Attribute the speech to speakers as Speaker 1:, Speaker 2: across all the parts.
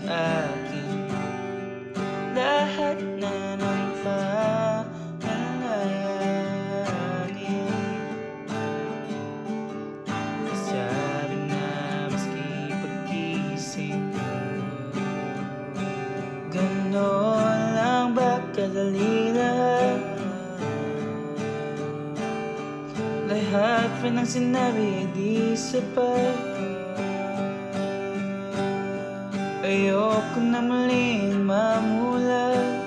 Speaker 1: akin lahat na ng panalangin. Sabi na maski pagkising mo, ganon lang ba kadali lahat? Lahat pa ng sinabi di sapat. Ayoko na muling mamulat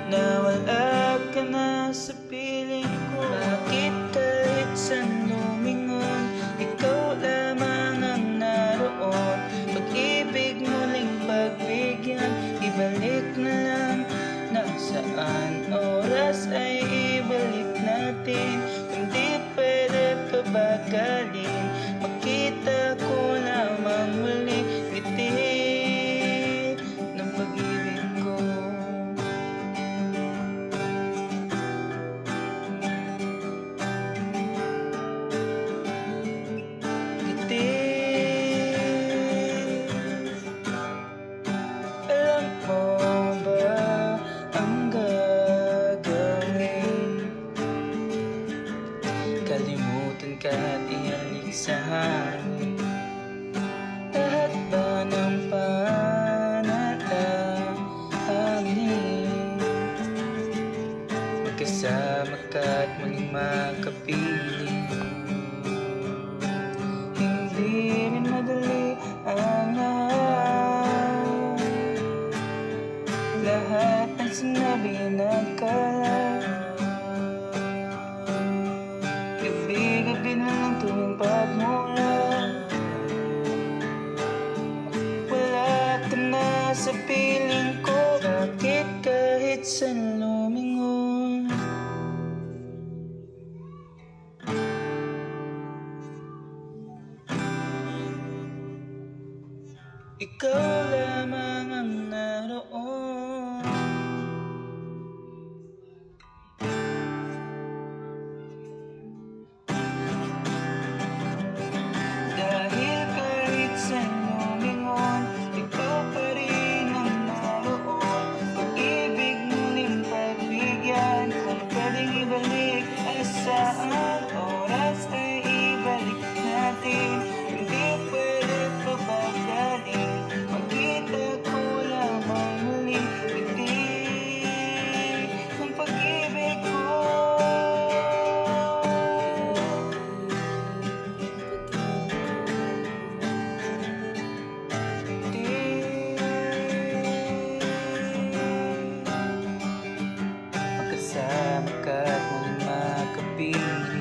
Speaker 1: na wala ka na sa piling ko. Bakit kahit saan lumingon, ikaw lamang ang naroon? Pag-ibig muling pagbigyan, ibalik na lang. Nasaan oras ay ibalik natin. Hindi pwede pabagalin, makita ko lamang muli ngiti ng pag-ibig ko. Ngiti, alam mo ba ang gagawin? Kalimutan ka at ihalik sa hangin lahat ba ng panalangin? Magkasama ka at muling makapiling. Hindi rin madali ang lahat. Lahat ng sinabi nagkalat. Gabi-gabi na lang tuwing pagmula, wala ka na sa piling ko. Bakit kahit saan lumingon, ikaw lamang ang naroon? Dahil kahit saan lumingon, ikaw pa rin ang naroon. Pag-ibig muling pagbigyan, kung pwedeng ibalik ay saan oras ay ibalik natin. Hindi pwede pabagalin, makita ko lamang muli ngiti ng pag-ibig ko. Magkasama ka at muling makapiling.